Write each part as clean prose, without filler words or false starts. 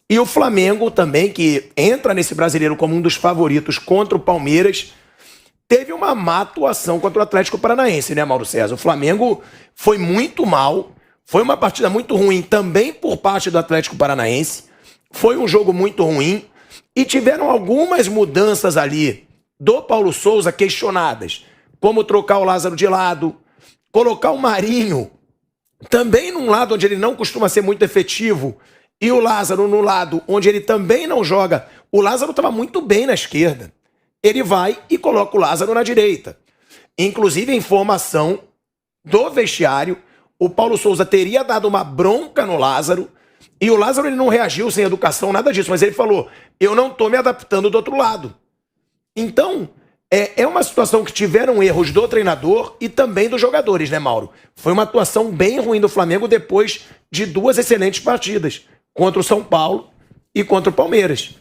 E o Flamengo também, que entra nesse brasileiro como um dos favoritos contra o Palmeiras, teve uma má atuação contra o Atlético Paranaense, né, Mauro César? O Flamengo foi muito mal, foi uma partida muito ruim também por parte do Atlético Paranaense, foi um jogo muito ruim e tiveram algumas mudanças ali do Paulo Souza questionadas, como trocar o Lázaro de lado, colocar o Marinho também num lado onde ele não costuma ser muito efetivo e o Lázaro no lado onde ele também não joga. O Lázaro estava muito bem na esquerda. Ele vai e coloca o Lázaro na direita. Inclusive, a informação do vestiário, o Paulo Souza teria dado uma bronca no Lázaro e o Lázaro ele não reagiu sem educação, nada disso, mas ele falou, eu não estou me adaptando do outro lado. Então, é uma situação que tiveram erros do treinador e também dos jogadores, né, Mauro? Foi uma atuação bem ruim do Flamengo depois de 2 excelentes partidas, contra o São Paulo e contra o Palmeiras.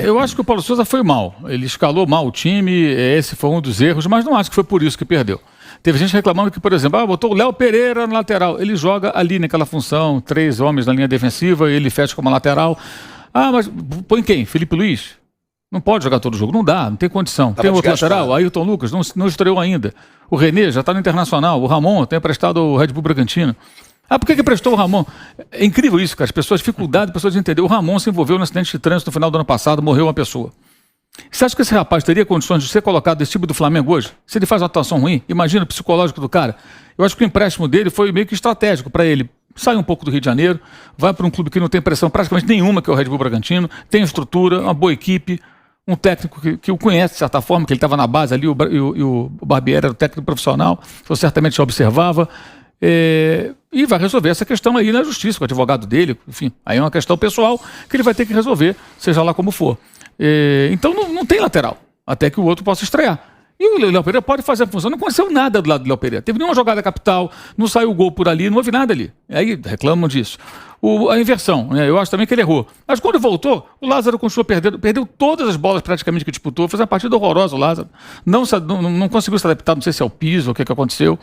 Eu acho que o Paulo Souza foi mal. Ele escalou mal o time, esse foi um dos erros, mas não acho que foi por isso que perdeu. Teve gente reclamando que, por exemplo, botou o Léo Pereira na lateral. Ele joga ali naquela função, 3 homens na linha defensiva, ele fecha como lateral. Mas põe quem? Felipe Luiz? Não pode jogar todo jogo, não dá, não tem condição. Tem outro lateral, Ayrton Lucas, não estreou ainda. O René já está no Internacional, o Ramon tem emprestado o Red Bull Bragantino. Por que prestou o Ramon? É incrível isso, cara. As pessoas, dificuldade, pessoas de entender. O Ramon se envolveu no acidente de trânsito no final do ano passado, morreu uma pessoa. Você acha que esse rapaz teria condições de ser colocado desse tipo do Flamengo hoje? Se ele faz uma atuação ruim, imagina o psicológico do cara. Eu acho que o empréstimo dele foi meio que estratégico para ele. Sai um pouco do Rio de Janeiro, vai para um clube que não tem pressão praticamente nenhuma, que é o Red Bull Bragantino, tem estrutura, uma boa equipe, um técnico que o conhece de certa forma, que ele estava na base ali, o Barbieri era o técnico profissional, eu certamente já observava. E vai resolver essa questão aí na justiça, com o advogado dele, enfim, aí é uma questão pessoal que ele vai ter que resolver, seja lá como for. Então não tem lateral, até que o outro possa estrear. E o Léo Pereira pode fazer a função, não aconteceu nada do lado do Léo Pereira, teve nenhuma jogada capital, não saiu gol por ali, não houve nada ali, aí reclamam disso. A inversão, né? Eu acho também que ele errou. Mas quando voltou, o Lázaro continuou perdendo, perdeu todas as bolas praticamente que disputou, fez uma partida horrorosa o Lázaro. Não conseguiu se adaptar, não sei se é o piso, o que aconteceu.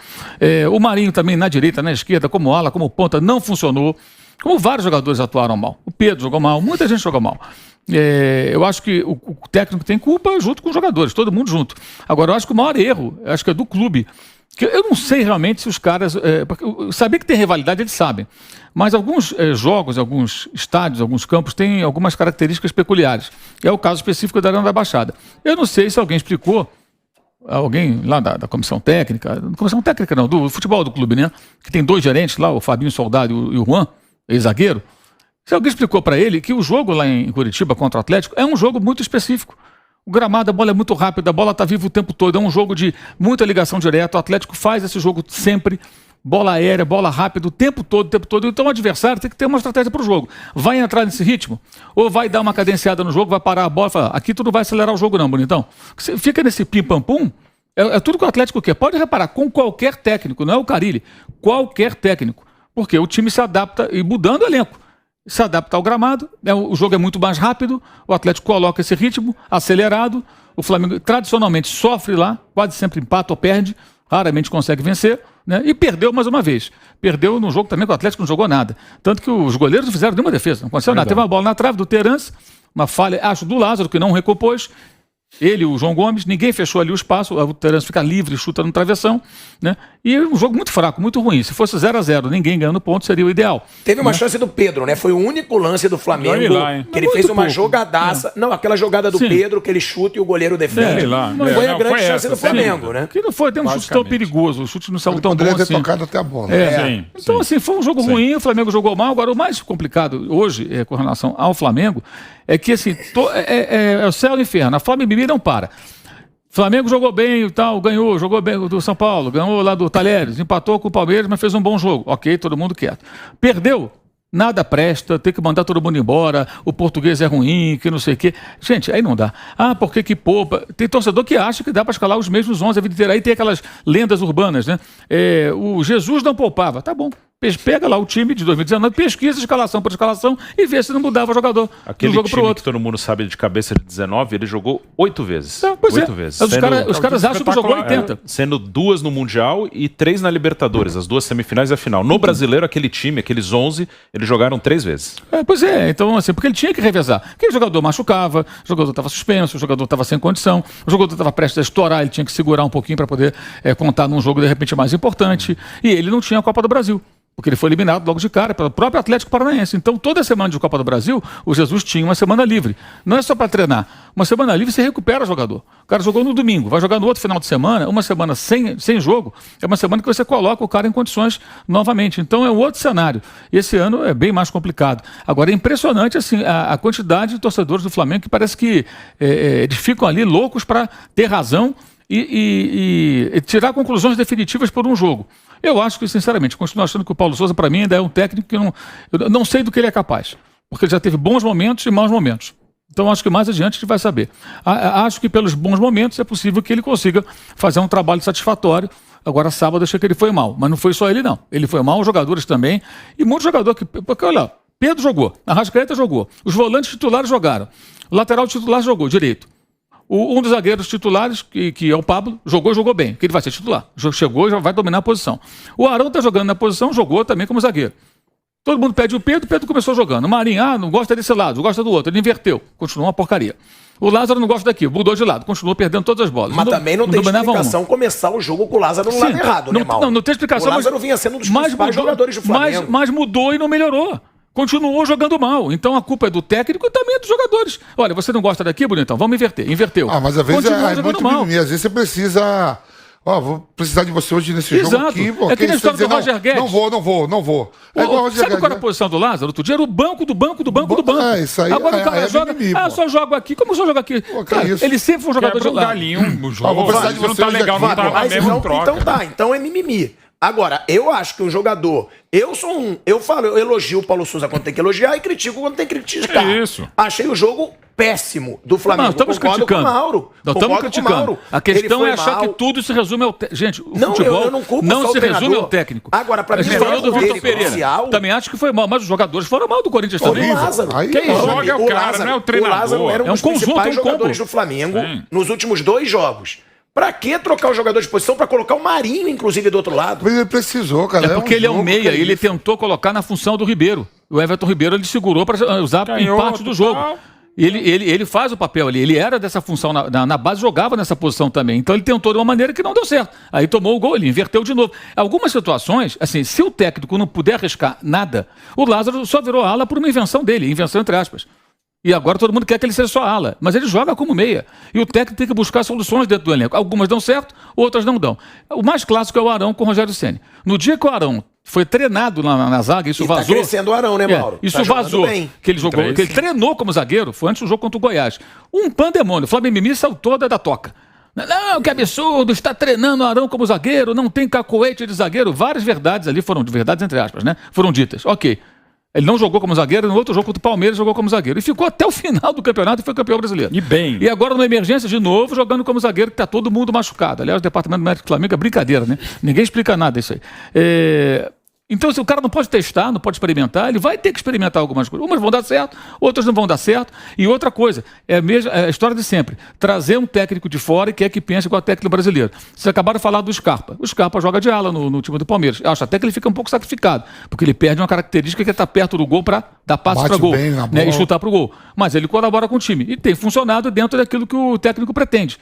O Marinho também na direita, na esquerda, como ala, como ponta, não funcionou. Como vários jogadores atuaram mal. O Pedro jogou mal, muita gente jogou mal. Eu acho que o técnico tem culpa junto com os jogadores, todo mundo junto. Agora, eu acho que o maior erro, acho que é do clube. Que eu não sei realmente se os caras... porque saber que tem rivalidade, eles sabem. Mas alguns jogos, alguns estádios, alguns campos têm algumas características peculiares. É o caso específico da Arena da Baixada. Eu não sei se alguém explicou, alguém lá da comissão técnica não, do futebol do clube, né? Que tem 2 gerentes lá, o Fabinho Soldado e o Juan, ex-zagueiro. Se alguém explicou para ele que o jogo lá em Curitiba contra o Atlético é um jogo muito específico. O gramado, a bola é muito rápida, a bola está viva o tempo todo, é um jogo de muita ligação direta, o Atlético faz esse jogo sempre, bola aérea, bola rápida, o tempo todo, então o adversário tem que ter uma estratégia para o jogo. Vai entrar nesse ritmo? Ou vai dar uma cadenciada no jogo, vai parar a bola e falar, aqui tu não vai acelerar o jogo não, bonitão. Você fica nesse pim-pam-pum, é tudo que o Atlético quer. Pode reparar, com qualquer técnico, não é o Carille, qualquer técnico, porque o time se adapta e mudando o elenco. Se adapta ao gramado, o jogo é muito mais rápido, o Atlético coloca esse ritmo acelerado, o Flamengo tradicionalmente sofre lá, quase sempre empata ou perde, raramente consegue vencer, né? E perdeu mais uma vez. Perdeu no jogo também que o Atlético não jogou nada. Tanto que os goleiros não fizeram nenhuma defesa, não aconteceu nada. Teve uma bola na trave do Terence, uma falha, acho, do Lázaro, que não recompôs. Ele e o João Gomes, ninguém fechou ali o espaço, o Terence fica livre, chuta no travessão, né? E um jogo muito fraco, muito ruim. Se fosse 0-0, ninguém ganhando ponto, seria o ideal. Teve uma chance do Pedro, né? Foi o único lance do Flamengo que ele fez uma jogadaça. Não, aquela jogada do Pedro, que ele chuta e o goleiro defende. Foi a grande chance do Flamengo, né? Que não foi, tem um chute tão perigoso, o chute não saiu tão bom assim. Poderia ter tocado até a bola. Então, assim, foi um jogo ruim, o Flamengo jogou mal. Agora, o mais complicado hoje, com relação ao Flamengo, é que, assim, é o céu e o inferno. A fome e bebida não para. Flamengo jogou bem e tal, ganhou, jogou bem do São Paulo, ganhou lá do Talheres, empatou com o Palmeiras, mas fez um bom jogo. Ok, todo mundo quieto. Perdeu, nada presta, tem que mandar todo mundo embora, o português é ruim, que não sei o quê. Gente, aí não dá. Por que poupa? Tem torcedor que acha que dá para escalar os mesmos 11 a vida inteira. Aí tem aquelas lendas urbanas, né? O Jesus não poupava. Tá bom. Pega lá o time de 2019, pesquisa escalação por escalação e vê se não mudava o jogador Aquele de um jogo para o outro. Que todo mundo sabe de cabeça de 19, ele jogou 8 vezes. Pois 8 é. vezes. Os caras acham que jogou 80. Sendo 2 no Mundial e 3 na Libertadores, as 2 semifinais e a final. No Brasileiro, aquele time, aqueles 11, eles jogaram 3 vezes. Pois é, então assim, porque ele tinha que revezar. Porque o jogador machucava, o jogador estava suspenso, o jogador estava sem condição, o jogador estava prestes a estourar, ele tinha que segurar um pouquinho para poder contar num jogo de repente mais importante. E ele não tinha a Copa do Brasil. Porque ele foi eliminado logo de cara pelo próprio Atlético Paranaense. Então, toda semana de Copa do Brasil, o Jesus tinha uma semana livre. Não é só para treinar. Uma semana livre você recupera o jogador. O cara jogou no domingo, vai jogar no outro final de semana, uma semana sem jogo, é uma semana que você coloca o cara em condições novamente. Então, é um outro cenário. E esse ano é bem mais complicado. Agora, é impressionante assim, a quantidade de torcedores do Flamengo que parece que eles ficam ali loucos para ter razão e tirar conclusões definitivas por um jogo. Eu acho que, sinceramente, continuo achando que o Paulo Sousa, para mim, ainda é um técnico que eu não sei do que ele é capaz. Porque ele já teve bons momentos e maus momentos. Então, acho que mais adiante a gente vai saber. Acho que pelos bons momentos é possível que ele consiga fazer um trabalho satisfatório. Agora, sábado, eu achei que ele foi mal. Mas não foi só ele, não. Ele foi mal, os jogadores também. E muitos jogadores que... Porque, olha, Pedro jogou, Arrascaeta jogou, os volantes titulares jogaram, o lateral titular jogou direito. Um dos zagueiros titulares, que é o Pablo, jogou bem, que ele vai ser titular. Chegou e já vai dominar a posição. O Arão está jogando na posição, jogou também como zagueiro. Todo mundo pede o Pedro começou jogando. O Marinho, não gosta desse lado, gosta do outro. Ele inverteu, continuou uma porcaria. O Lázaro não gosta daqui, mudou de lado, continuou perdendo todas as bolas. Mas também não tem explicação começar o jogo com o Lázaro no lado errado, né, Mauro? Não tem explicação. O Lázaro vinha sendo um dos principais jogadores do Flamengo. Mas mudou e não melhorou. Continuou jogando mal. Então a culpa é do técnico e também dos jogadores. Olha, você não gosta daqui, bonitão? Vamos inverter. Inverteu. Mas às vezes é muito mimimi. Às vezes você precisa... vou precisar de você hoje nesse jogo aqui. É que nem a história do Roger Guedes. Não vou. É igual o Roger Sabe qual era a posição do Lázaro? Outro dia era o banco do banco. Isso aí. Agora o cara joga... só jogo aqui. Como só joga aqui? Cara, ele sempre foi um jogador de lado. Vou precisar de você não tá legal, não tá mesmo troca. Então é mimimi. Agora, eu acho que um jogador... Eu elogio o Paulo Sousa quando tem que elogiar e critico quando tem que criticar. Isso. Achei o jogo péssimo do Flamengo. Não, estamos criticando. Com o Mauro. Não estamos criticando. A questão é achar que tudo se resume ao técnico. Gente, o futebol não se resume ao técnico. Agora, para mim, a gente falou do Vitor Pereira. Também acho que foi mal, mas os jogadores foram mal do Corinthians também. O Lázaro. Quem joga é o cara, não é o treinador. O Lázaro era um dos principais jogadores do Flamengo nos últimos 2 jogos. Pra que trocar o jogador de posição? Pra colocar o Marinho, inclusive, do outro lado. Mas ele precisou, cara. Porque ele é um meia e ele tentou colocar na função do Ribeiro. O Everton Ribeiro ele segurou para usar em parte do jogo. Ele faz o papel ali. Ele era dessa função na base, jogava nessa posição também. Então ele tentou de uma maneira que não deu certo. Aí tomou o gol, ele inverteu de novo. Algumas situações, assim, se o técnico não puder arriscar nada, o Lázaro só virou ala por uma invenção dele, invenção entre aspas. E agora todo mundo quer que ele seja só ala. Mas ele joga como meia. E o técnico tem que buscar soluções dentro do elenco. Algumas dão certo, outras não dão. O mais clássico é o Arão com o Rogério Ceni. No dia que o Arão foi treinado na zaga, isso vazou. Tá crescendo o Arão, né, Mauro? Isso vazou. Que ele jogou, que ele treinou como zagueiro, foi antes do jogo contra o Goiás. Um pandemônio. O Flamengo Mimi saiu toda da toca. Não, que absurdo, está treinando o Arão como zagueiro, não tem cacoete de zagueiro. Várias verdades ali foram, verdades entre aspas, né? Foram ditas. Ok. Ele não jogou como zagueiro, no outro jogo contra o Palmeiras jogou como zagueiro. E ficou até o final do campeonato e foi campeão brasileiro. E bem. E agora, numa emergência, de novo, jogando como zagueiro, que está todo mundo machucado. Aliás, o Departamento Médico do Flamengo é brincadeira, né? Ninguém explica nada disso aí. Então, se o cara não pode testar, não pode experimentar, ele vai ter que experimentar algumas coisas. Umas vão dar certo, outras não vão dar certo. E outra coisa, é a história de sempre. Trazer um técnico de fora e quer que pense igual o técnico brasileiro. Vocês acabaram de falar do Scarpa. O Scarpa joga de ala no time do Palmeiras. Eu acho até que ele fica um pouco sacrificado, porque ele perde uma característica que é estar perto do gol para dar passe para gol, né, e chutar para o gol. Mas ele colabora com o time. E tem funcionado dentro daquilo que o técnico pretende.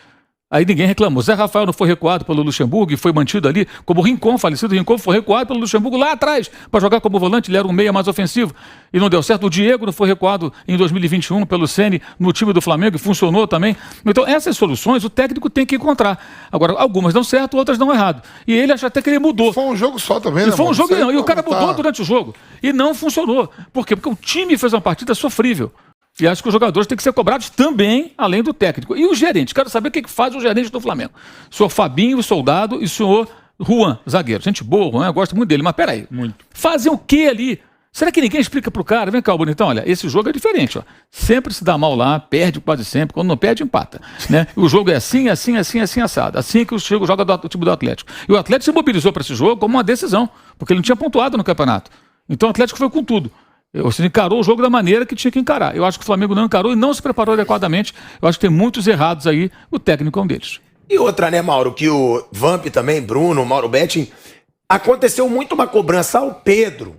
Aí ninguém reclama. O Zé Rafael não foi recuado pelo Luxemburgo e foi mantido ali, como o Rincon, falecido Rincon, foi recuado pelo Luxemburgo lá atrás para jogar como volante, ele era um meia mais ofensivo e não deu certo. O Diego não foi recuado em 2021 pelo Ceni no time do Flamengo e funcionou também. Então essas soluções o técnico tem que encontrar. Agora, algumas dão certo, outras dão errado. E ele acha até que ele mudou. Foi um jogo só também, né? Foi um jogo, não. E o cara mudou durante o jogo e não funcionou. Por quê? Porque o time fez uma partida sofrível. E acho que os jogadores têm que ser cobrados também, além do técnico. E os gerentes? Quero saber o que faz o gerente do Flamengo. O senhor Fabinho, Soldado e o senhor Juan, zagueiro. Gente boa, Juan, eu gosto muito dele, mas peraí. Muito. Fazem o que ali? Será que ninguém explica pro cara? Vem cá, bonitão, olha, esse jogo é diferente, ó. Sempre se dá mal lá, perde quase sempre. Quando não perde, empata. Né? O jogo é assim, assado. Assim que o Chico joga o time do Atlético. E o Atlético se mobilizou para esse jogo como uma decisão, porque ele não tinha pontuado no campeonato. Então o Atlético foi com tudo. Você encarou o jogo da maneira que tinha que encarar. Eu acho que o Flamengo não encarou e não se preparou adequadamente. Eu acho que tem muitos errados aí, o técnico é um deles. E outra, né, Mauro, que o Vamp também, Bruno, Mauro Betting, aconteceu muito uma cobrança ao Pedro.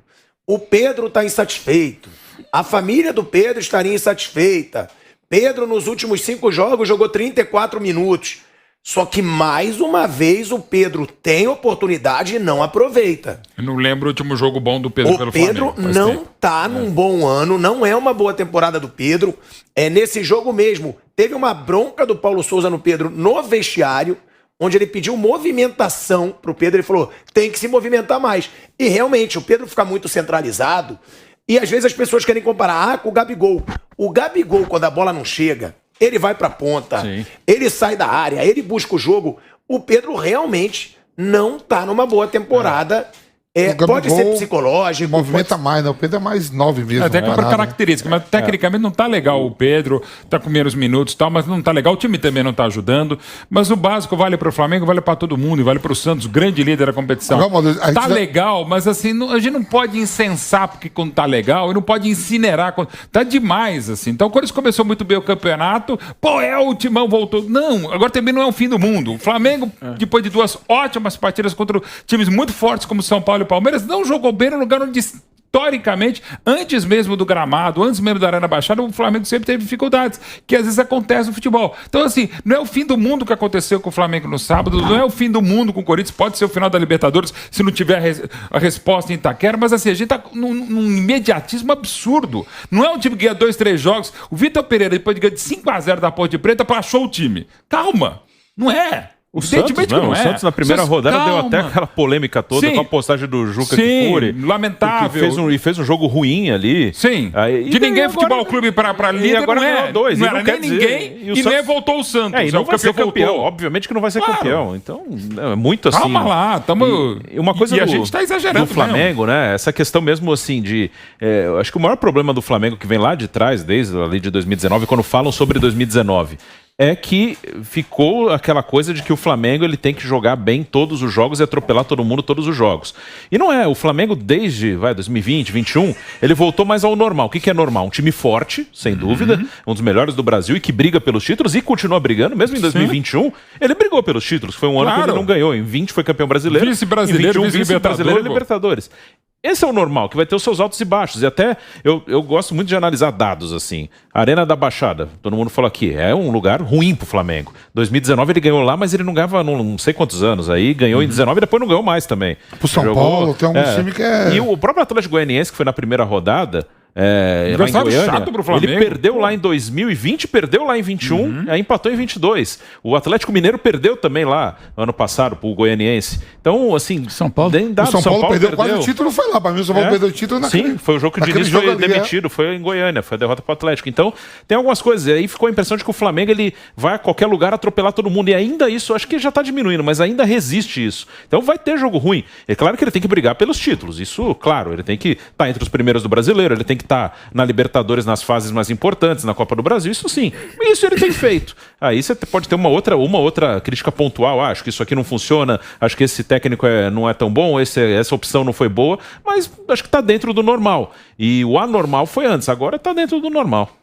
O Pedro está insatisfeito. A família do Pedro estaria insatisfeita. Pedro, nos últimos 5 jogos, jogou 34 minutos. Só que, mais uma vez, o Pedro tem oportunidade e não aproveita. Eu não lembro o último jogo bom do Pedro pelo Flamengo. O Pedro não tá num bom ano, não é uma boa temporada do Pedro. É nesse jogo mesmo. Teve uma bronca do Paulo Souza no Pedro no vestiário, onde ele pediu movimentação pro Pedro. Ele falou, tem que se movimentar mais. E realmente, o Pedro fica muito centralizado. E às vezes as pessoas querem comparar com o Gabigol. O Gabigol, quando a bola não chega, ele vai pra ponta, ele sai da área, ele busca o jogo. O Pedro realmente não tá numa boa temporada. Pode ser psicológico. Movimenta mais, né? O Pedro é mais 9 mesmo. Até por característica, mas tecnicamente não tá legal. O Pedro tá com menos minutos e tal, mas não tá legal. O time também não tá ajudando. Mas o básico vale pro Flamengo, vale pra todo mundo, e vale pro Santos, grande líder da competição. Tá legal, mas assim, a gente não pode incensar porque quando tá legal, e não pode incinerar quando tá demais, assim. Então, quando começou muito bem o campeonato, o Timão voltou. Não, agora também não é o fim do mundo. O Flamengo, depois de 2 ótimas partidas contra times muito fortes como São Paulo e Palmeiras, não jogou bem no lugar onde, historicamente, antes mesmo do gramado, antes mesmo da Arena Baixada, o Flamengo sempre teve dificuldades, que às vezes acontece no futebol. Então, assim, não é o fim do mundo que aconteceu com o Flamengo no sábado, não é o fim do mundo com o Corinthians, pode ser o final da Libertadores se não tiver a resposta em Itaquera, mas assim, a gente tá num imediatismo absurdo. Não é um time que ganha 2, 3 jogos. O Vitor Pereira, depois de ganhar de 5-0 da Ponte Preta, achou o time. Calma, não é. O Santos na primeira rodada deu até aquela polêmica toda com a postagem do Juca Kfouri. Lamentável. E fez um jogo ruim ali. Sim. De ninguém futebol clube para líder agora não é. 2. Não era nem ninguém e nem voltou o Santos. E não vai ser campeão. Obviamente que não vai ser campeão. Então, é muito assim. Calma lá. Uma coisa a gente tá exagerando do Flamengo, né? Essa questão mesmo assim de... acho que o maior problema do Flamengo que vem lá de trás, desde ali de 2019, quando falam sobre 2019... é que ficou aquela coisa de que o Flamengo ele tem que jogar bem todos os jogos e atropelar todo mundo todos os jogos. E não é. O Flamengo desde 2020, 2021, ele voltou mais ao normal. O que é normal? Um time forte, sem dúvida, um dos melhores do Brasil e que briga pelos títulos e continua brigando. Mesmo em 2021, ele brigou pelos títulos. Foi um ano que ele não ganhou. Em 20 foi campeão brasileiro. Vice-brasileiro, vice-brasileiro e Libertadores. Esse é o normal, que vai ter os seus altos e baixos. E até eu gosto muito de analisar dados assim. A Arena da Baixada, todo mundo falou aqui, é um lugar ruim pro Flamengo. 2019 ele ganhou lá, mas ele não ganhava não sei quantos anos. Aí ganhou em 19 e depois não ganhou mais também. Pro São Paulo, tem algum time que é... E o próprio Atlético Goianiense, que foi na primeira rodada... lá em Goiânia, chato pro Flamengo. Ele perdeu lá em 2020, perdeu lá em 21, aí empatou em 22. O Atlético Mineiro perdeu também lá ano passado pro Goianiense. Então, assim, São Paulo o São Paulo perdeu quase o título, foi lá. Para mim, o São Paulo perdeu o título naquele... Sim, foi o jogo que o Diniz foi demitido, foi em Goiânia, foi a derrota pro Atlético. Então, tem algumas coisas. E aí ficou a impressão de que o Flamengo ele vai a qualquer lugar atropelar todo mundo. E ainda isso, acho que já tá diminuindo, mas ainda resiste isso. Então vai ter jogo ruim. É claro que ele tem que brigar pelos títulos. Isso, claro, ele tem que estar entre os primeiros do Brasileiro, ele tem que estar na Libertadores nas fases mais importantes, na Copa do Brasil, isso sim. Isso ele tem feito. Aí você pode ter uma outra crítica pontual. Acho que isso aqui não funciona, acho que esse técnico não é tão bom, essa opção não foi boa, mas acho que está dentro do normal. E o anormal foi antes, agora está dentro do normal.